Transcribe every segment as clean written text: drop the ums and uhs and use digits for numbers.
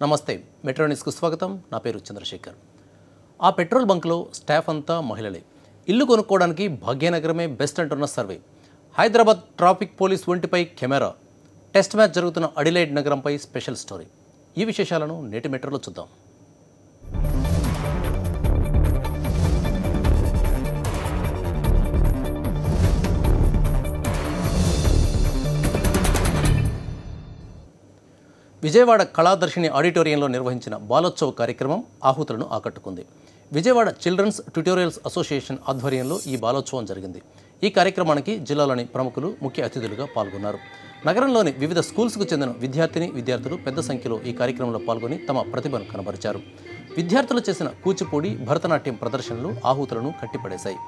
నమస్తే మెట్రో న్యూస్కు స్వాగతం. నా పేరు చంద్రశేఖర్. ఆ పెట్రోల్ బంక్లో స్టాఫ్ అంతా మహిళలే. ఇల్లు కొనుక్కోవడానికి భాగ్యనగరమే బెస్ట్ అంటున్న సర్వే. హైదరాబాద్ ట్రాఫిక్ పోలీస్ ఒంటిపై కెమెరా. టెస్ట్ మ్యాచ్ జరుగుతున్న అడిలైడ్ నగరంపై స్పెషల్ స్టోరీ. ఈ విశేషాలను నేటి మెట్రోలో చూద్దాం. విజయవాడ కళాదర్శిని ఆడిటోరియంలో నిర్వహించిన బాలోత్సవ కార్యక్రమం ఆహుతులను ఆకట్టుకుంది. విజయవాడ చిల్డ్రన్స్ ట్యుటోరియల్స్ అసోసియేషన్ ఆధ్వర్యంలో ఈ బాలోత్సవం జరిగింది. ఈ కార్యక్రమానికి జిల్లాలోని ప్రముఖులు ముఖ్య అతిథులుగా పాల్గొన్నారు. నగరంలోని వివిధ స్కూల్స్కు చెందిన విద్యార్థులు పెద్ద సంఖ్యలో ఈ కార్యక్రమంలో పాల్గొని తమ ప్రతిభను కనబరిచారు. విద్యార్థులు చేసిన కూచిపూడి, భరతనాట్యం ప్రదర్శనలు ఆహుతులను కట్టిపడేశాయి.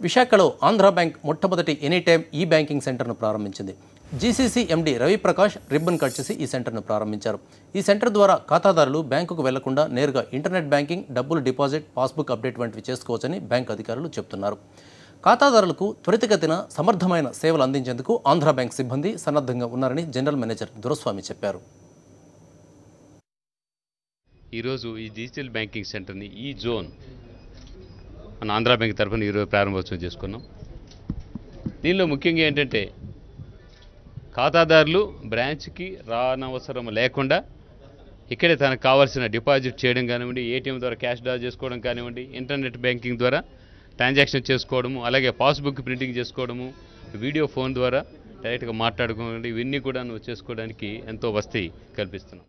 విశాఖలో ఆంధ్ర బ్యాంక్ మొట్టమొదటి ఎనీటైమ్ ఈ బ్యాంకింగ్ సెంటర్ను ప్రారంభించింది. GCC MD Ravi Prakash ribbon cut చేసి ఈ సెంటర్ను ప్రారంభించారు. ఈ సెంటర్ ద్వారా ఖాతాదారులు బ్యాంకుకు వెళ్లకుండా నేరుగా ఇంటర్నెట్ బ్యాంకింగ్, డబ్బులు డిపాజిట్, పాస్బుక్ అప్డేట్ వంటివి చేసుకోవచ్చని బ్యాంక్ అధికారులు చెబుతున్నారు. ఖాతాదారులకు త్వరితగతిన సమర్థమైన సేవలు అందించేందుకు ఆంధ్ర బ్యాంక్ సిబ్బంది సన్నద్ధంగా ఉన్నారని జనరల్ మేనేజర్ దురస్వామి చెప్పారు. ఈరోజు ఈ డిజిటల్ బ్యాంకింగ్ సెంటర్ని ఈ జోన్ మన ఆంధ్ర బ్యాంక్ తరఫున ఈరోజు ప్రారంభోత్సవం చేసుకున్నాం. దీనిలో ముఖ్యంగా ఏంటంటే ఖాతాదారులు బ్రాంచ్కి రానవసరం లేకుండా ఇక్కడే తనకు కావాల్సిన డిపాజిట్ చేయడం కానివ్వండి, ఏటీఎం ద్వారా క్యాష్ డ్రా చేసుకోవడం కానివ్వండి, ఇంటర్నెట్ బ్యాంకింగ్ ద్వారా ట్రాన్సాక్షన్ చేసుకోవడము, అలాగే పాస్బుక్ ప్రింటింగ్ చేసుకోవడము, వీడియో ఫోన్ ద్వారా డైరెక్ట్గా మాట్లాడుకోవడం, ఇవన్నీ కూడా చేసుకోవడానికి ఎంతో వసతి కల్పిస్తున్నాం.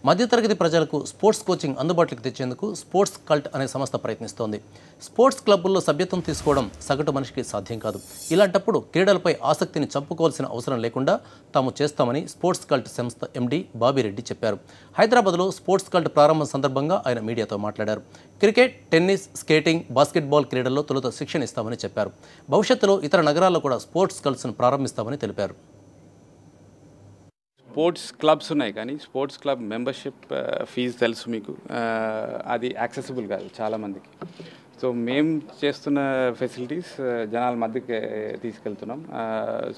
మధ్యతరగతి ప్రజలకు స్పోర్ట్స్ కోచింగ్ అందుబాటులోకి తెచ్చేందుకు స్పోర్ట్స్ కల్ట్ అనే సంస్థ ప్రయత్నిస్తోంది. స్పోర్ట్స్ క్లబ్బుల్లో సభ్యత్వం తీసుకోవడం సగటు మనిషికి సాధ్యం కాదు. ఇలాంటప్పుడు క్రీడలపై ఆసక్తిని చంపుకోవాల్సిన అవసరం లేకుండా తాము చేస్తామని స్పోర్ట్స్ కల్ట్ సంస్థ ఎండీ బాబిరెడ్డి చెప్పారు. హైదరాబాద్లో స్పోర్ట్స్ కల్ట్ ప్రారంభం సందర్భంగా ఆయన మీడియాతో మాట్లాడారు. క్రికెట్, టెన్నిస్, స్కేటింగ్, బాస్కెట్బాల్ క్రీడల్లో తొలుత శిక్షణ ఇస్తామని చెప్పారు. భవిష్యత్తులో ఇతర నగరాల్లో కూడా స్పోర్ట్స్ కల్ట్స్ను ప్రారంభిస్తామని తెలిపారు. స్పోర్ట్స్ క్లబ్స్ ఉన్నాయి, కానీ స్పోర్ట్స్ క్లబ్ మెంబర్షిప్ ఫీజు తెలుసు మీకు, అది యాక్సెసిబుల్ కాదు చాలామందికి. సో మేము చేస్తున్న ఫెసిలిటీస్ జనాల మధ్యకి తీసుకెళ్తున్నాం.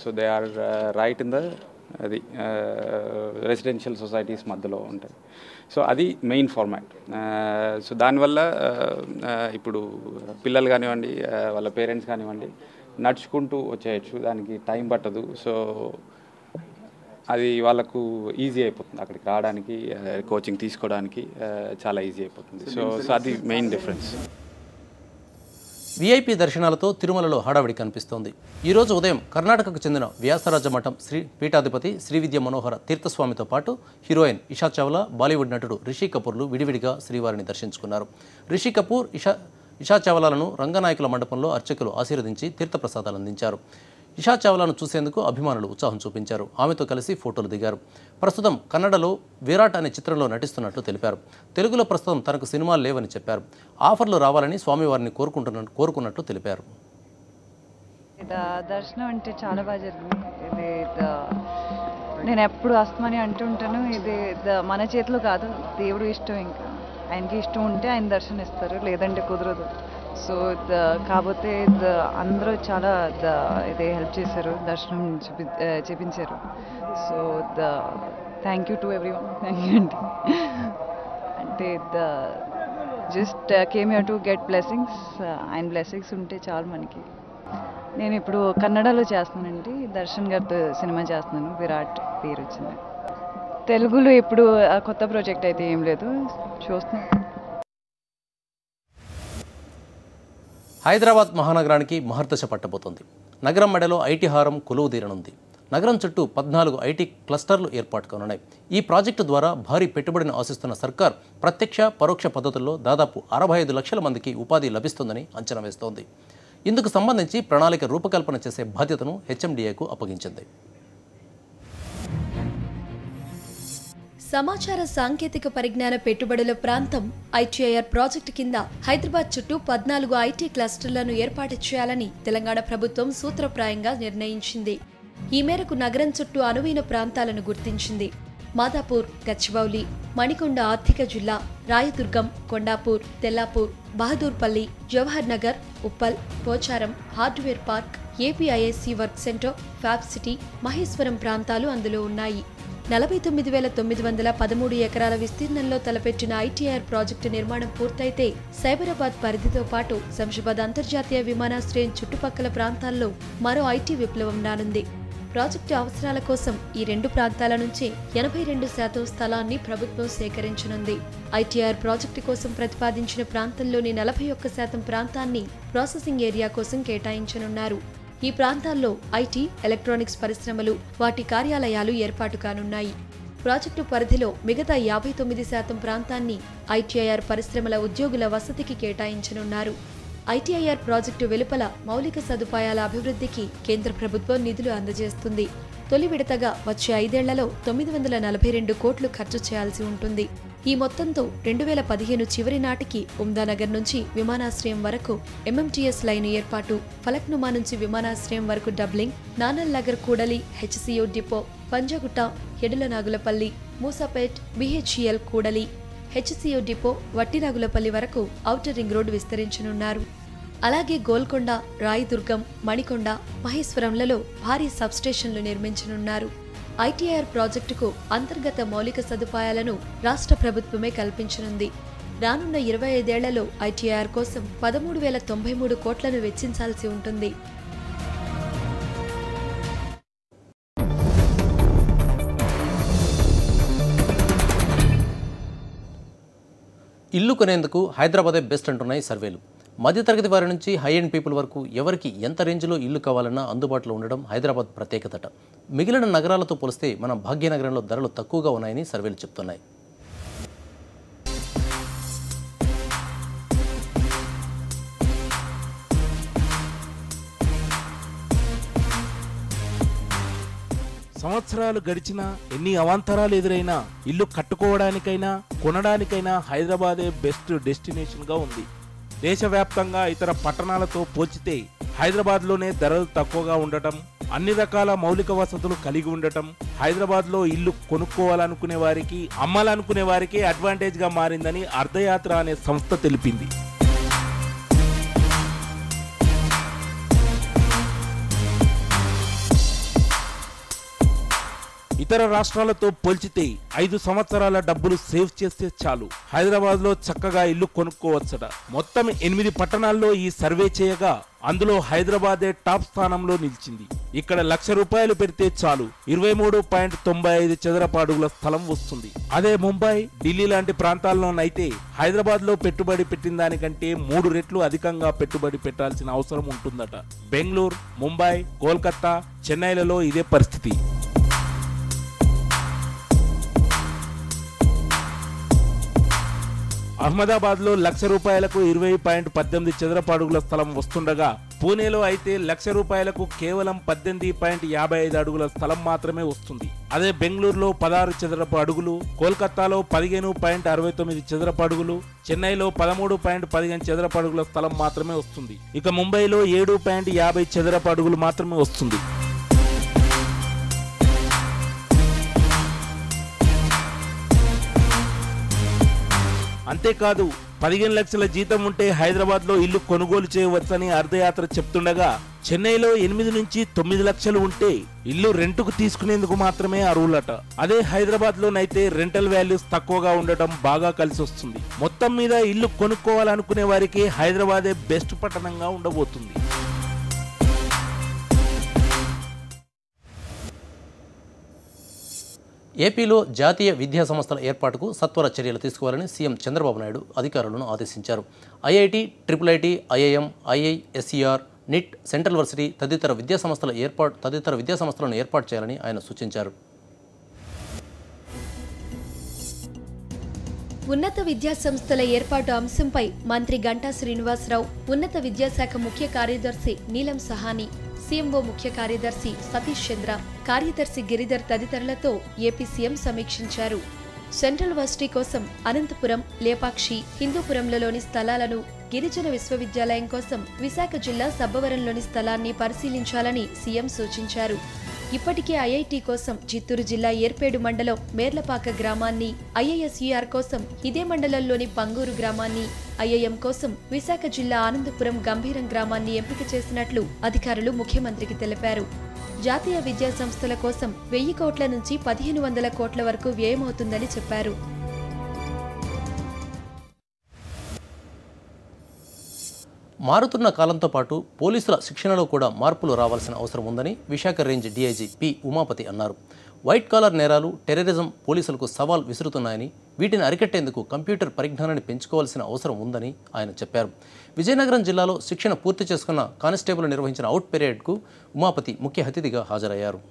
So they are right in the అది రెసిడెన్షియల్ సొసైటీస్ మధ్యలో ఉంటాయి. సో అది మెయిన్ ఫార్మాట్. సో దానివల్ల ఇప్పుడు పిల్లలు కానివ్వండి, వాళ్ళ పేరెంట్స్ కానివ్వండి, నడుచుకుంటూ వచ్చేయచ్చు, దానికి టైం పట్టదు. సో అది వాళ్ళకు ఈజీ అయిపోతుంది, అక్కడికి రావడానికి, కోచింగ్ తీసుకోవడానికి చాలా ఈజీ అయిపోతుంది. సో అది మెయిన్ డిఫరెన్స్. వీఐపీ దర్శనాలతో తిరుమలలో హడావిడి కనిపిస్తోంది. ఈరోజు ఉదయం కర్ణాటకకు చెందిన వ్యాసరాజ మఠం శ్రీ పీఠాధిపతి శ్రీవిద్య మనోహర తీర్థస్వామితో పాటు హీరోయిన్ ఇషా చావ్లా, బాలీవుడ్ నటుడు రిషి కపూర్లు విడివిడిగా శ్రీవారిని దర్శించుకున్నారు. రిషి కపూర్, ఇషా చావ్లాలను రంగనాయకుల మండపంలో అర్చకులు ఆశీర్వదించి తీర్థప్రసాదాలు అందించారు. ఇషా చావ్లాను చూసేందుకు అభిమానులు ఉత్సాహం చూపించారు. ఆమెతో కలిసి ఫోటోలు దిగారు. ప్రస్తుతం కన్నడలో విరాట్ అనే చిత్రంలో నటిస్తున్నట్లు తెలిపారు. తెలుగులో ప్రస్తుతం తనకు సినిమాలు లేవని చెప్పారు. ఆఫర్లు రావాలని స్వామివారిని కోరుకున్నట్లు తెలిపారు. దర్శనం అంటే చాలా బాగా జరిగింది. ఇది నేను ఎప్పుడు వస్తామని అంటుంటాను. ఇది మన చేతిలో కాదు, దేవుడు ఇష్టం. ఇంకా ఆయనకి ఇష్టం ఉంటే ఆయన దర్శనం ఇస్తారు, లేదంటే కుదరదు. సో కాకపోతే అందరూ చాలా ఇదే హెల్ప్ చేశారు, దర్శనం చేపించారు. So thank you to everyone. Thank you అండి. అంటే just came here to get blessings. ఆయన బ్లెస్సింగ్స్ ఉంటే చాలు మనకి. నేను ఇప్పుడు కన్నడలో చేస్తున్నానండి, దర్శన్ గారితో సినిమా చేస్తున్నాను, విరాట్ పేరు వచ్చింది. తెలుగులో ఇప్పుడు కొత్త ప్రాజెక్ట్ అయితే ఏం లేదు, చూస్తున్నాను. హైదరాబాద్ మహానగరానికి మహర్దశ పట్టబోతోంది. నగరం మెడలో ఐటీ హారం కొలువు తీరనుంది. నగరం చుట్టూ 14 ఐటీ క్లస్టర్లు ఏర్పాటు కానున్నాయి. ఈ ప్రాజెక్టు ద్వారా భారీ పెట్టుబడిని ఆశిస్తున్న సర్కార్ ప్రత్యక్ష పరోక్ష పద్ధతుల్లో దాదాపు 65 లక్షల మందికి ఉపాధి లభిస్తుందని అంచనా వేస్తోంది. ఇందుకు సంబంధించి ప్రణాళిక రూపకల్పన చేసే బాధ్యతను హెచ్ఎండిఏకు అప్పగించింది. సమాచార సాంకేతిక పరిజ్ఞాన పెట్టుబడుల ప్రాంతం ఐటీఐఆర్ ప్రాజెక్టు కింద హైదరాబాద్ చుట్టూ 14 ఐటీ క్లస్టర్లను ఏర్పాటు చేయాలని తెలంగాణ ప్రభుత్వం సూత్రప్రాయంగా నిర్ణయించింది. ఈ మేరకు నగరం చుట్టూ అనువైన ప్రాంతాలను గుర్తించింది. మాదాపూర్, గచ్చిబౌలి, మణికొండ ఆర్థిక జిల్లా, Rayadurgam, Kondapur, Tellapur, Bahadurpally, Jawahar Nagar, Uppal, Pocharam, hardware park, APIIC work centre, fab city, Maheshwaram ప్రాంతాలు అందులో ఉన్నాయి. 49,913 ఎకరాల విస్తీర్ణంలో తలపెట్టిన ఐటీఐఆర్ ప్రాజెక్టు నిర్మాణం పూర్తయితే సైబరాబాద్ పరిధితో పాటు శంషాబాద్ అంతర్జాతీయ విమానాశ్రయం చుట్టుపక్కల ప్రాంతాల్లో మరో ఐటీ విప్లవం రానుంది. ప్రాజెక్టు అవసరాల కోసం ఈ 2 ప్రాంతాల నుంచి 82% స్థలాన్ని ప్రభుత్వం సేకరించనుంది. ఐటీఐఆర్ ప్రాజెక్టు కోసం ప్రతిపాదించిన ప్రాంతంలోని 41% ప్రాంతాన్ని ప్రాసెసింగ్ ఏరియా కోసం కేటాయించనున్నారు. ఈ ప్రాంతాల్లో ఐటీ, ఎలక్ట్రానిక్స్ పరిశ్రమలు, వాటి కార్యాలయాలు ఏర్పాటు కానున్నాయి. ప్రాజెక్టు పరిధిలో మిగతా 59% ప్రాంతాన్ని ఐటీఐఆర్ పరిశ్రమల ఉద్యోగుల వసతికి కేటాయించనున్నారు. ఐటీఐఆర్ ప్రాజెక్టు వెలుపల మౌలిక సదుపాయాల అభివృద్ధికి కేంద్ర ప్రభుత్వం నిధులు అందజేస్తుంది. తొలి విడతగా వచ్చే 5 ఏళ్లలో 942 కోట్లు ఖర్చు చేయాల్సి ఉంటుంది. ఈ మొత్తంతో 2015 చివరి నాటికి ఉమ్దానగర్ నుంచి విమానాశ్రయం వరకు ఎంఎంటీఎస్ లైను ఏర్పాటు, ఫలక్నుమా నుంచి విమానాశ్రయం వరకు డబ్లింగ్, నానల్ నగర్ కూడలి HCU depot, Panjagutta, Edulanagulapalli, Moosapet, BHEL కూడలి హెచ్సియు డిపో, వట్టినాగులపల్లి వరకు ఔటర్ రింగ్ రోడ్డు విస్తరించనున్నారు. అలాగే గోల్కొండ, రాయదుర్గం, మణికొండ, మహేశ్వరంలలో భారీ సబ్స్టేషన్లు నిర్మించనున్నారు. ఐటీఐఆర్ ప్రాజెక్టుకు అంతర్గత మౌలిక సదుపాయాలను రాష్ట్ర ప్రభుత్వమే కల్పించనుంది. రానున్న 25 ఏళ్లలో ఐటీఐఆర్ కోసం 13,093 కోట్లను వెచ్చించాల్సి ఉంటుంది. ఇల్లు కొనేందుకు హైదరాబాదే బెస్ట్ అంటున్నాయి సర్వేలు. మధ్యతరగతి వారి నుంచి హై ఎండ్ పీపుల్ వరకు ఎవరికి ఎంత రేంజ్లో ఇల్లు కావాలన్నా అందుబాటులో ఉండడం హైదరాబాద్ ప్రత్యేకతట. మిగిలిన నగరాలతో పోలిస్తే మన భాగ్యనగరంలో ధరలు తక్కువగా ఉన్నాయని సర్వేలు చెప్తున్నాయి. సంవత్సరాలు గడిచినా, ఎన్ని అవాంతరాలు ఎదురైనా ఇల్లు కట్టుకోవడానికైనా కొనడానికైనా హైదరాబాదే బెస్ట్ డెస్టినేషన్గా ఉంది. దేశవ్యాప్తంగా ఇతర పట్టణాలతో పోల్చితే హైదరాబాద్లోనే ధరలు తక్కువగా ఉండటం, అన్ని రకాల మౌలిక వసతులు కలిగి ఉండటం హైదరాబాద్లో ఇల్లు కొనుక్కోవాలనుకునే వారికి, అమ్మాలనుకునే వారికి అడ్వాంటేజ్గా మారిందని అర్ధయాత్ర అనే సంస్థ తెలిపింది. ఇతర రాష్ట్రాలతో పోల్చితే 5 సంవత్సరాల డబ్బులు సేవ్ చేస్తే చాలు హైదరాబాద్లో చక్కగా ఇల్లు కొనుక్కోవచ్చట. మొత్తం 8 పట్టణాల్లో ఈ సర్వే చేయగా అందులో హైదరాబాదే టాప్ స్థానంలో నిలిచింది. ఇక్కడ ₹1,00,000 పెడితే చాలు 23.95 చదరపు అడుగుల స్థలం వస్తుంది. అదే ముంబై, ఢిల్లీ లాంటి ప్రాంతాల్లోనైతే హైదరాబాద్లో పెట్టుబడి పెట్టిన దానికంటే 3 రెట్లు అధికంగా పెట్టుబడి పెట్టాల్సిన అవసరం ఉంటుందట. బెంగళూరు, ముంబై, కోల్కతా, చెన్నైలలో ఇదే పరిస్థితి. అహ్మదాబాద్లో ₹1,00,000కు 20.18 చదరపు అడుగుల స్థలం వస్తుండగా పూణేలో అయితే ₹1,00,000కు కేవలం 18.55 అడుగుల స్థలం మాత్రమే వస్తుంది. అదే బెంగళూరులో 16 చదరపు అడుగులు, కోల్కతాలో 15.69 చదరపు అడుగులు, చెన్నైలో 13.15 చదరపు అడుగుల స్థలం మాత్రమే వస్తుంది. ఇక ముంబైలో 7.50 చదరపు అడుగులు మాత్రమే వస్తుంది. అంతేకాదు 15 లక్షల జీతం ఉంటే హైదరాబాద్లో ఇల్లు కొనుగోలు చేయవచ్చని అర్ధయాత్ర చెప్తుండగా చెన్నైలో 8 నుంచి 9 లక్షలు ఉంటే ఇల్లు రెంటుకు తీసుకునేందుకు మాత్రమే అర్హులట. అదే హైదరాబాద్లోనైతే రెంటల్ వాల్యూస్ తక్కువగా ఉండటం బాగా కలిసి వస్తుంది. మొత్తం మీద ఇల్లు కొనుక్కోవాలనుకునే వారికి హైదరాబాదే బెస్ట్ పట్టణంగా ఉండబోతుంది. ఏపీలో జాతీయ విద్యా సంస్థల ఏర్పాటుకు సత్వర చర్యలు తీసుకోవాలని సీఎం చంద్రబాబు నాయుడు అధికారులను ఆదేశించారు. IIT, triple IT, IIM, IISER, NIT, central varsity తదితర విద్యా సంస్థలను ఏర్పాటు చేయాలని ఆయన సూచించారు. ఉన్నత విద్యా సంస్థల ఏర్పాటు అంశంపై మంత్రి గంటా శ్రీనివాసరావు, ఉన్నత విద్యాశాఖ ముఖ్య కార్యదర్శి నీలం సహాని, సీఎంఓ ముఖ్య కార్యదర్శి సతీష్ చంద్ర, కార్యదర్శి గిరిధర్ తదితరులతో ఏపీ సీఎం సమీక్షించారు. సెంట్రల్ వర్సిటీ కోసం అనంతపురం, లేపాక్షి, హిందూపురంలలోని స్థలాలను, గిరిజన విశ్వవిద్యాలయం కోసం విశాఖ జిల్లా సబ్బవరంలోని స్థలాన్ని పరిశీలించాలని సీఎం సూచించారు. ఇప్పటికే ఐఐటి కోసం చిత్తూరు జిల్లా ఏర్పేడు మండలం మేర్లపాక గ్రామాన్ని, ఐఐఎస్ఈఆర్ కోసం ఇదే మండలంలోని పంగూరు గ్రామాన్ని, ఐఐఎం కోసం విశాఖ జిల్లా ఆనందపురం గంభీరం గ్రామాన్ని ఎంపిక చేసినట్లు అధికారులు ముఖ్యమంత్రికి తెలిపారు. జాతీయ విద్యా సంస్థల కోసం 1000 కోట్ల నుంచి 1500 కోట్ల వరకు వ్యయమవుతుందని చెప్పారు. మారుతున్న కాలంతో పాటు పోలీసుల శిక్షణలో కూడా మార్పులు రావాల్సిన అవసరం ఉందని Visakha range DIG P Umapathi అన్నారు. వైట్ కాలర్ నేరాలు, టెర్రరిజం పోలీసులకు సవాల్ విసురుతున్నాయని, వీటిని అరికట్టేందుకు కంప్యూటర్ పరిజ్ఞానాన్ని పెంచుకోవాల్సిన అవసరం ఉందని ఆయన చెప్పారు. విజయనగరం జిల్లాలో శిక్షణ పూర్తి చేసుకున్న కానిస్టేబుల్ నిర్వహించిన అవుట్ పీరియడ్కు ఉమాపతి ముఖ్య అతిథిగా హాజరయ్యారు.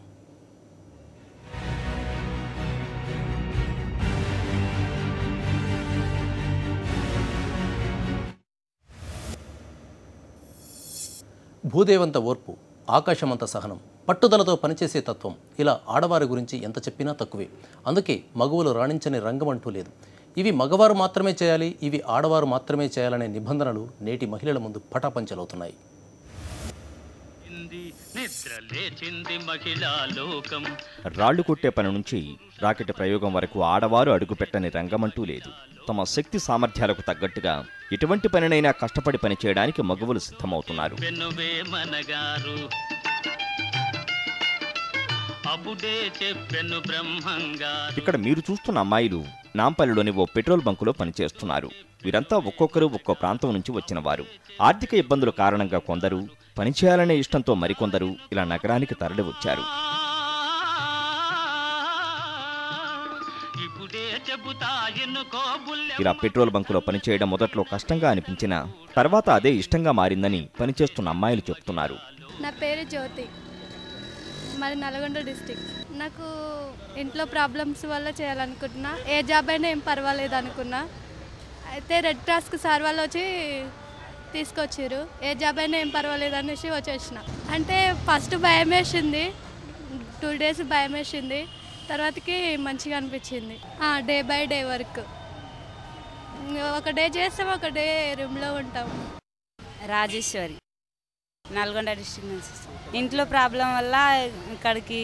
భూదేవంత ఓర్పు, ఆకాశమంత సహనం, పట్టుదలతో పనిచేసే తత్వం, ఇలా ఆడవారి గురించి ఎంత చెప్పినా తక్కువే. అందుకే మగవులు రాణించని రంగమంటూ లేదు. ఇవి మగవారు మాత్రమే చేయాలి, ఇవి ఆడవారు మాత్రమే చేయాలనే నిబంధనలు నేటి మహిళల ముందు పటాపంచలవుతున్నాయి. రాళ్లు కొట్టే పని నుంచి రాకెట్ ప్రయోగం వరకు ఆడవారు అడుగుపెట్టని రంగమంటూ లేదు. తమ శక్తి సామర్థ్యాలకు తగ్గట్టుగా ఎటువంటి పనినైనా కష్టపడి పనిచేయడానికి మగవులు సిద్ధమవుతున్నారు. ఇక్కడ మీరు చూస్తున్న అమ్మాయిలు నాంపల్లిలోని ఓ పెట్రోల్ బంకులో పనిచేస్తున్నారు. వీరంతా ఒక్కొక్కరు ఒక్కో ప్రాంతం నుంచి వచ్చిన వారు. ఆర్థిక ఇబ్బందుల కారణంగా కొందరు, పనిచేయాలనే ఇష్టంతో మరికొందరు ఇలా నగరానికి తరలి వచ్చారు. ఇలా పెట్రోల్ బంకులో పనిచేయడం మొదట్లో కష్టంగా అనిపించినా తర్వాత అదే ఇష్టంగా మారిందని పనిచేస్తున్న అమ్మాయిలు చెప్తున్నారు. నా పేరు జ్యోతి, మాది నల్గొండ డిస్ట్రిక్ట్. నాకు ఇంట్లో ప్రాబ్లమ్స్ వల్ల చేయాలనుకుంటున్నా. ఏ జాబ్ అయినా ఏం పర్వాలేదు అనుకున్నా. అయితే రెడ్ క్రాస్కి సార్ వాళ్ళు వచ్చి తీసుకొచ్చారు. ఏ జాబ్ అయినా ఏం పర్వాలేదు అనేసి వచ్చేసిన. అంటే ఫస్ట్ భయం వేసింది, 2 days భయం వేసింది. తర్వాతకి మంచిగా అనిపించింది. డే బై డే వర్క్, ఒక డే చేస్తాం, ఒక డే రూమ్లో ఉంటాం. రాజేశ్వరి, నల్గొండ డిస్ట్రిక్ట్ నుంచి. ఇంట్లో ప్రాబ్లం వల్ల ఇక్కడికి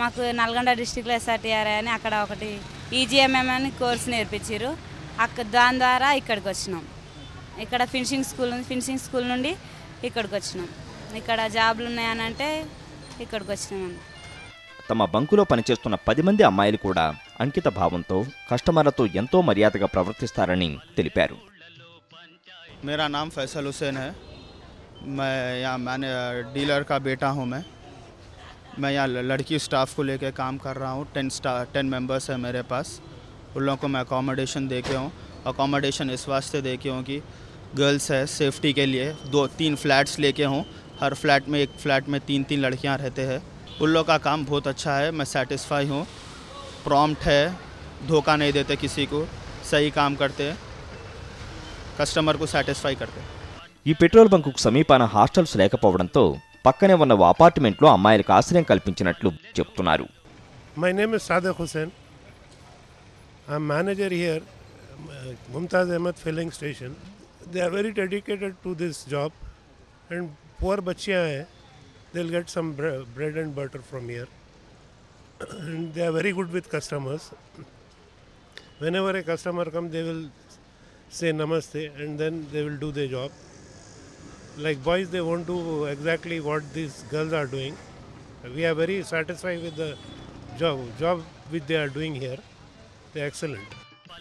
మాకు నల్గొండ డిస్ట్రిక్ట్లో SRTR అని అక్కడ ఒకటి EGMM అని కోర్సు నేర్పించారు. దాని ద్వారా ఇక్కడికి వచ్చినాం. ఇక్కడ ఫినిషింగ్ స్కూల్ నుండి ఇక్కడికి వచ్చినాం. ఇక్కడ జాబ్లు ఉన్నాయని అంటే ఇక్కడికి వచ్చినాం. తమ బంకులో పనిచేస్తున్న 10 మంది అమ్మాయిలు కూడా అంకిత భావంతో కస్టమర్లతో ఎంతో మర్యాదగా ప్రవర్తిస్తారని తెలిపారు. मेरा नाम फैसल हुसैन है। मैं यहाँ मैंने डीलर का बेटा हूँ। मैं यहाँ लड़की स्टाफ को लेकर काम कर रहा हूँ। 10 मेंबर्स है मेरे पास। उन लोगों को मैं अकोमोडेशन दे के हूँ। अकोमोडेशन इस वास्ते दे के हूँ कि गर्ल्स है, सेफ्टी के लिए 2-3 फ्लैट्स लेके हूँ। हर फ्लैट में, एक फ्लैट में 3-3 लड़कियाँ रहते हैं। उन लोगों का काम बहुत अच्छा है, मैं सेटिस्फाई हूँ। प्रॉम्प्ट है, धोखा नहीं देते किसी को, सही काम करते हैं, కస్టమర్ కు సాటిస్ఫై करते। ఈ పెట్రోల్ బంకుకు సమీపాన హాస్టల్స్ లేకపోవడంతో పక్కనే ఉన్న ఓ అపార్ట్మెంట్లో అమ్మాయిలకు ఆశ్రయం కల్పించినట్లు చెప్తున్నారు. My name is Sadiq Hussain. I am manager here Mumtaz Ahmed filling station. They are very dedicated to this job and poor బచ్చియా హై, they will get some bread and butter from here and they are very good with customers. Whenever a customer comes, they will say namaste and then they will do their job. Like boys, they won't do exactly what these girls are doing. We are very satisfied with the job which they are doing here. They are excellent.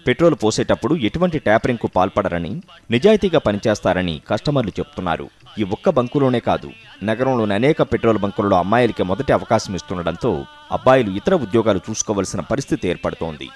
Petrol పోసేటప్పుడు ఎటువంటి ట్యాపరింగ్కు పాల్పడరని, నిజాయితీగా పనిచేస్తారని కస్టమర్లు చెప్తున్నారు. ఈ ఒక్క బంకులోనే కాదు, నగరంలోని అనేక పెట్రోల్ బంకులలో అమ్మాయిలకి మొదటి అవకాశం ఇస్తుండడంతో అబ్బాయిలు ఇతర ఉద్యోగాలు చూసుకోవాల్సిన పరిస్థితి ఏర్పడుతోంది.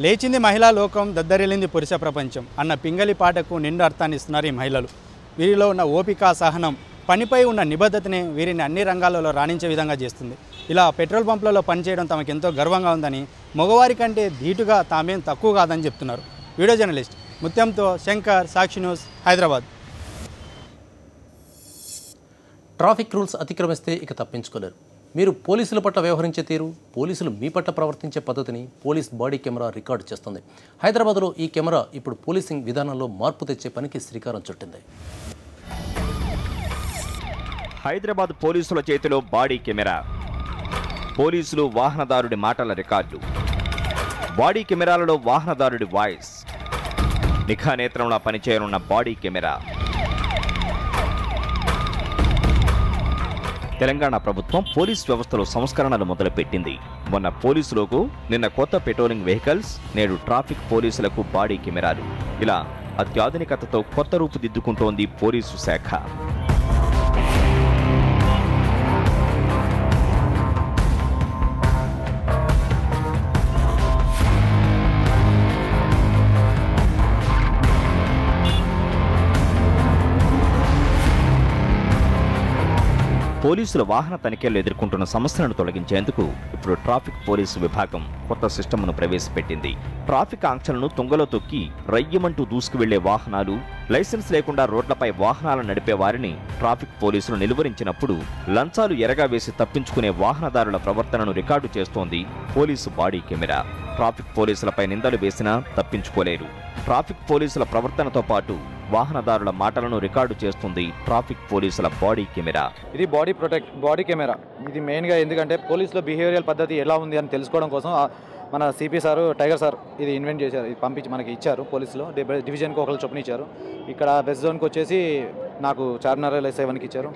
లేచింది మహిళా లోకం, దద్దరిల్లింది పురుష ప్రపంచం అన్న పింగళి పాటకు నిండు అర్థాన్ని ఇస్తున్నారు ఈ మహిళలు. వీరిలో ఉన్న ఓపిక సహనం పనిపై ఉన్న నిబద్ధతనే వీరిని అన్ని రంగాలలో రాణించే విధంగా చేస్తుంది. ఇలా పెట్రోల్ పంపులలో పనిచేయడం తమకు ఎంతో గర్వంగా ఉందని, మగవారి కంటే ధీటుగా తామేం తక్కువ కాదని చెప్తున్నారు. వీడియో జర్నలిస్ట్ ముత్యంతో శంకర్, సాక్షి న్యూస్, హైదరాబాద్. ట్రాఫిక్ రూల్స్ అతిక్రమిస్తే ఇక తప్పించుకోలేరు. మీరు పోలీసుల పట్ల వ్యవహరించే తీరు, పోలీసులు మీ పట్ల ప్రవర్తించే పద్ధతిని పోలీస్ బాడీ కెమెరా రికార్డు చేస్తుంది. హైదరాబాద్లో ఈ కెమెరా ఇప్పుడు పోలీసింగ్ విధానంలో మార్పు తెచ్చే పనికి శ్రీకారం చుట్టింది. హైదరాబాద్ పోలీసుల చేతిలో బాడీ కెమెరా. పోలీసులు వాహనదారుడి మాటల రికార్డు. బాడీ కెమెరాలలో వాహనదారుడి వాయిస్. నిఘా నేత్రంలా పనిచేయనున్న బాడీ కెమెరా. తెలంగాణ ప్రభుత్వం పోలీస్ వ్యవస్థలో సంస్కరణలు మొదలుపెట్టింది. మొన్న పోలీసులకు, నిన్న కొత్త పెట్రోలింగ్ వెహికల్స్, నేడు ట్రాఫిక్ పోలీసులకు బాడీ కెమెరాలు. ఇలా అత్యాధునికతతో కొత్త రూపుదిద్దుకుంటోంది పోలీసు శాఖ. పోలీసుల వాహన తనిఖీలు ఎదుర్కొంటున్న సమస్యలను తొలగించేందుకు ఇప్పుడు ట్రాఫిక్ పోలీసు విభాగం కొత్త సిస్టమ్ను ప్రవేశపెట్టింది. ట్రాఫిక్ ఆంక్షలను తుంగలో తొక్కి రయ్యమంటూ దూసుకువెళ్లే వాహనాలు, లైసెన్స్ లేకుండా రోడ్లపై వాహనాలు నడిపే వారిని ట్రాఫిక్ పోలీసులు నిలువరించినప్పుడు లంచాలు ఎరగా వేసి తప్పించుకునే వాహనదారుల ప్రవర్తనను రికార్డు చేస్తోంది పోలీసు బాడీ కెమెరా. ట్రాఫిక్ పోలీసులపై నిందలు వేసినా తప్పించుకోలేరు. ట్రాఫిక్ పోలీసుల ప్రవర్తనతో పాటు వాహనదారుల మాటలను రికార్డు చేస్తుంది ట్రాఫిక్ పోలీసుల బాడీ కెమెరా. ఇది బాడీ కెమెరా. ఇది మెయిన్గా ఎందుకంటే పోలీసులో బిహేవియరల్ పద్ధతి ఎలా ఉంది అని తెలుసుకోవడం కోసం మన సిపి సారు, టైగర్ సార్ ఇది ఇన్వెంట్ చేశారు. ఇది పంపించి మనకి ఇచ్చారు. పోలీసులో డివిజన్కి ఒకళ్ళు చొప్పున ఇచ్చారు. ఇక్కడ వెస్ట్ జోన్కి వచ్చేసి నాకు చార్మినార్ 7కి ఇచ్చారు.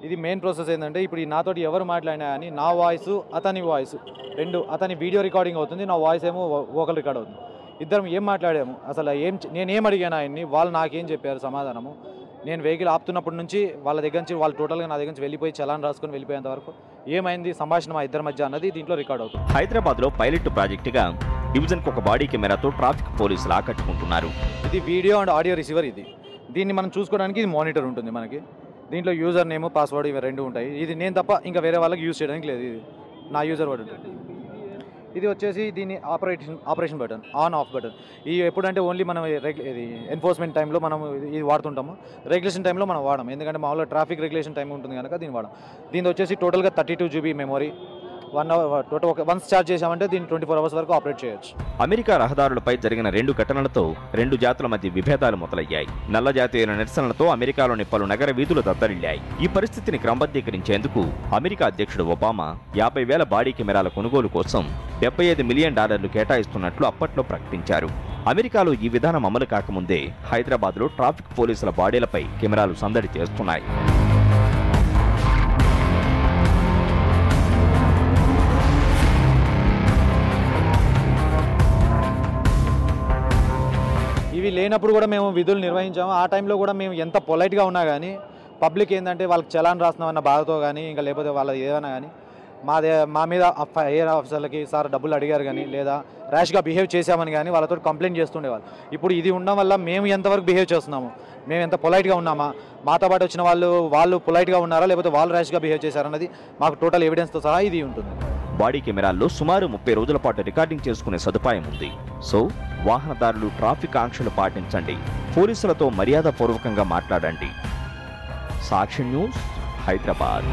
ఇది మెయిన్ ప్రాసెస్ ఏంటంటే ఇప్పుడు నాతోటి ఎవరు మాట్లాడినా కానీ నా వాయిస్, అతని వాయిస్ రెండు, అతని వీడియో రికార్డింగ్ అవుతుంది, నా వాయిస్ ఏమో వోకల్ రికార్డ్ అవుతుంది. ఇద్దరం ఏం మాట్లాడాము, అసలు నేనేం అడిగాను ఆయన్ని, వాళ్ళు నాకేం చెప్పారు సమాధానము. నేను వెహికల్ ఆపుతున్నప్పటి నుంచి వాళ్ళ దగ్గర నుంచి వాళ్ళు టోటల్గా నా దగ్గర నుంచి వెళ్ళిపోయి చలాన్ రాసుకొని వెళ్ళిపోయేంత వరకు ఏమైంది సంభాషణ మా ఇద్దరి మధ్య అన్నది దీంట్లో రికార్డ్ అవుతుంది. హైదరాబాద్లో పైలట్ ప్రాజెక్టుగా డివిజన్కు ఒక బాడీ కెమెరాతో ట్రాఫిక్ పోలీసులు ఆకట్టుకుంటున్నారు. ఇది వీడియో అండ్ ఆడియో రిసీవర్. దీన్ని మనం చూసుకోవడానికి ఇది మానిటర్ ఉంటుంది మనకి. దీంట్లో యూజర్ నేమ్, పాస్వర్డ్ ఇవి రెండు ఉంటాయి. ఇది నేను తప్ప ఇంకా వేరే వాళ్ళకి యూజ్ చేయడానికి లేదు. ఇది నా యూజర్ వర్డ్ ఉంటుంది. ఇది వచ్చేసి దీని operation button, on off button. ఈ ఎప్పుడంటే ఓన్లీ మనం ఇది ఎన్ఫోర్స్మెంట్ టైంలో మనం ఇది వాడుతుంటాము. రెగ్యులేషన్ టైంలో మనం వాడడం, ఎందుకంటే మామూలుగా ట్రాఫిక్ రెగ్యులేషన్ టైం ఉంటుంది కనుక దీన్ని వాడడం. దీని వచ్చేసి టోటల్గా 32 GB memory. 1 hour total once charge చేసామంటే దీన్ని 24 hours వరకు ఆపరేట్ చేయొచ్చు. అమెరికా రహదారులపై జరిగిన 2 ఘటనలతో 2 జాతుల మధ్య విభేదాలు మొదలయ్యాయి. నల్ల జాతీయుల నిరసనలతో అమెరికాలోని పలు నగర వీధులు దద్దరిల్లాయి. ఈ పరిస్థితిని క్రమబద్ధీకరించేందుకు అమెరికా అధ్యక్షుడు ఒబామా 50,000 బాడీ కెమెరాల కొనుగోలు కోసం $75 మిలియన్ కేటాయిస్తున్నట్లు అప్పట్లో ప్రకటించారు. అమెరికాలో ఈ విధానం అమలు కాకముందే హైదరాబాద్లో ట్రాఫిక్ పోలీసుల బాడీలపై కెమెరాలు సందడి చేస్తున్నాయి. ఇవి లేనప్పుడు కూడా మేము విధులు నిర్వహించాము. ఆ టైంలో కూడా మేము ఎంత పొలైట్గా ఉన్నా కానీ పబ్లిక్ ఏంటంటే వాళ్ళకి చలాన్ రాస్తున్నామన్న బాధతో కానీ ఇంకా లేకపోతే వాళ్ళ ఏదైనా కానీ మా మీద ఎయిర్ ఆఫీసర్లకి సార్ డబ్బులు అడిగారు కానీ లేదా ర్యాష్గా బిహేవ్ చేశామని కానీ వాళ్ళతో కంప్లైంట్ చేస్తుండేవాళ్ళు. ఇప్పుడు ఇది ఉండడం వల్ల మేము ఎంతవరకు బిహేవ్ చేస్తున్నాము, మేము ఎంత పొలైట్గా ఉన్నామా, మాతో పాటు వచ్చిన వాళ్ళు పొలైట్గా ఉన్నారా లేకపోతే వాళ్ళు ర్యాష్గా బిహేవ్ చేశారన్నది మాకు టోటల్ ఎవిడెన్స్తో సహా ఇది ఉంటుంది. బాడీ కెమెరాల్లో సుమారు 30 రోజుల పాటు రికార్డింగ్ చేసుకునే సదుపాయం ఉంది. సో వాహనదారులు ట్రాఫిక్ ఆంక్షలు పాటించండి, పోలీసులతో మర్యాదపూర్వకంగా మాట్లాడండి. సాక్షి న్యూస్, హైదరాబాద్.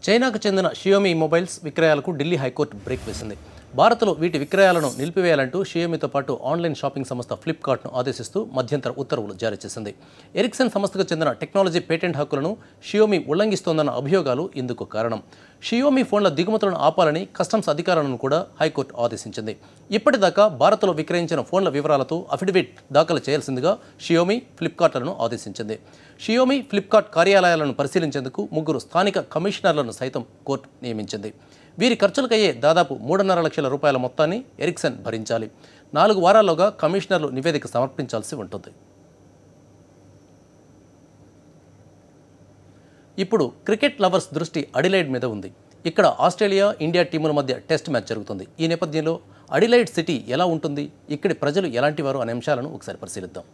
చైనాకు చెందిన షియోమి మొబైల్స్ విక్రయాలకు ఢిల్లీ హైకోర్టు బ్రేక్ వేసింది. భారత్లో వీటి విక్రయాలను నిలిపివేయాలంటూ షియోమితో పాటు ఆన్లైన్ షాపింగ్ సంస్థ ఫ్లిప్కార్ట్ను ఆదేశిస్తూ మధ్యంతర ఉత్తర్వులు జారీ చేసింది. ఎరిక్సన్ సంస్థకు చెందిన టెక్నాలజీ పేటెంట్ హక్కులను షియోమి ఉల్లంఘిస్తోందన్న అభియోగాలు ఇందుకు కారణం. షియోమి ఫోన్ల దిగుమతులను ఆపాలని కస్టమ్స్ అధికారులను కూడా హైకోర్టు ఆదేశించింది. ఇప్పటిదాకా భారత్లో విక్రయించిన ఫోన్ల వివరాలతో అఫిడవిట్ దాఖలు చేయాల్సిందిగా షియోమి ఫ్లిప్కార్ట్లను ఆదేశించింది. షియోమి ఫ్లిప్కార్ట్ కార్యాలయాలను పరిశీలించేందుకు 3 స్థానిక కమిషనర్లను సైతం కోర్టు నియమించింది. వీరి ఖర్చులకయ్యే దాదాపు 3.5 లక్షల రూపాయల మొత్తాన్ని ఎరిక్సన్ భరించాలి. 4 వారాల్లోగా కమిషనర్లు నివేదిక సమర్పించాల్సి ఉంటుంది. ఇప్పుడు క్రికెట్ లవర్స్ దృష్టి అడిలైడ్ మీద ఉంది. ఇక్కడ ఆస్ట్రేలియా, ఇండియా టీముల మధ్య టెస్ట్ మ్యాచ్ జరుగుతుంది. ఈ నేపథ్యంలో అడిలైడ్ సిటీ ఎలా ఉంటుంది, ఇక్కడి ప్రజలు ఎలాంటి వారు అనే అంశాలను ఒకసారి పరిశీలిద్దాం.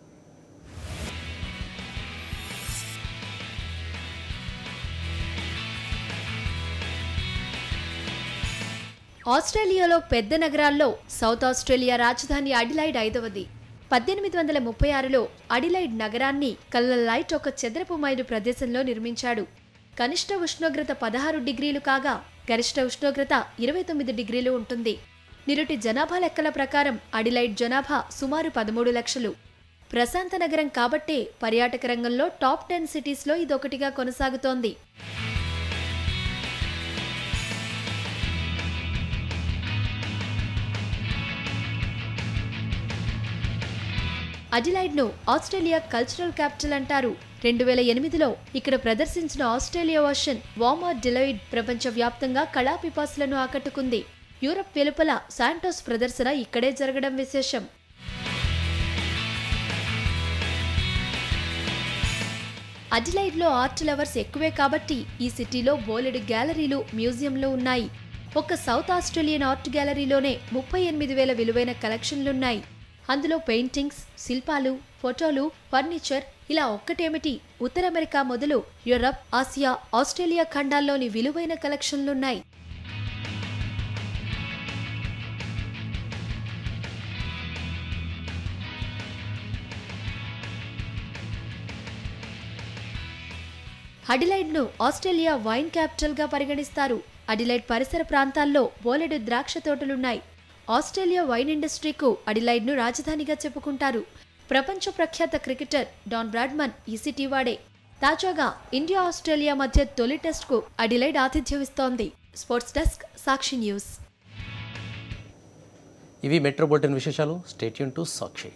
ఆస్ట్రేలియాలో పెద్ద నగరాల్లో సౌత్ ఆస్ట్రేలియా రాజధాని అడిలైడ్ 5వది. 1836లో అడిలైడ్ నగరాన్ని కల్లలైట్ ఒక చదరపు మైలు ప్రదేశంలో నిర్మించాడు. కనిష్ట ఉష్ణోగ్రత 16 డిగ్రీలు కాగా గరిష్ట ఉష్ణోగ్రత 29 డిగ్రీలు ఉంటుంది. నిరుటి జనాభా లెక్కల ప్రకారం అడిలైడ్ జనాభా సుమారు 13 లక్షలు. ప్రశాంత నగరం కాబట్టే పర్యాటక రంగంలో టాప్ 10 సిటీస్లో ఇదొకటిగా కొనసాగుతోంది. అడిలైడ్ను ఆస్ట్రేలియా కల్చరల్ క్యాపిటల్ అంటారు. 2008లో ఇక్కడ ప్రదర్శించిన ఆస్ట్రేలియా వర్షన్ వామర్ డిలైడ్ ప్రపంచవ్యాప్తంగా కళాపిపాసులను ఆకట్టుకుంది. యూరప్ వెలుపల శాంటోస్ ప్రదర్శన ఇక్కడే జరగడం విశేషం. అడిలైడ్లో ఆర్ట్ లవర్స్ ఎక్కువే కాబట్టి ఈ సిటీలో బోలెడు గ్యాలరీలు, మ్యూజియంలు ఉన్నాయి. ఒక్క సౌత్ ఆస్ట్రేలియన్ ఆర్ట్ గ్యాలరీలోనే 38,000 విలువైన కలెక్షన్లున్నాయి. అందులో పెయింటింగ్స్, శిల్పాలు, ఫోటోలు, ఫర్నిచర్ ఇలా ఒక్కటేమిటి, ఉత్తర అమెరికా మొదలు యూరప్, ఆసియా, ఆస్ట్రేలియా ఖండాల్లోని విలువైన కలెక్షన్లున్నాయి. అడిలైడ్ను ఆస్ట్రేలియా వైన్ క్యాపిటల్గా పరిగణిస్తారు. అడిలైడ్ పరిసర ప్రాంతాల్లో బోలెడు ద్రాక్ష తోటలున్నాయి. ఆస్ట్రేలియా వైన్ ఇండస్ట్రీకు అడిలైడ్ను రాజధానిగా చెప్పుకుంటారు. ప్రపంచ ప్రఖ్యాత క్రికెటర్ డాన్ బ్రాడ్మన్ ఈ సిటీ వాడే. తాజాగా ఇండియా ఆస్ట్రేలియా మధ్య తొలి టెస్ట్కు అడిలైడ్ ఆతిథ్యమిస్తోంది. స్పోర్ట్స్ డెస్క్, సాక్షి న్యూస్. ఇవి మెట్రో బులెటిన్ విశేషాలు. Stay tune to Sakshi.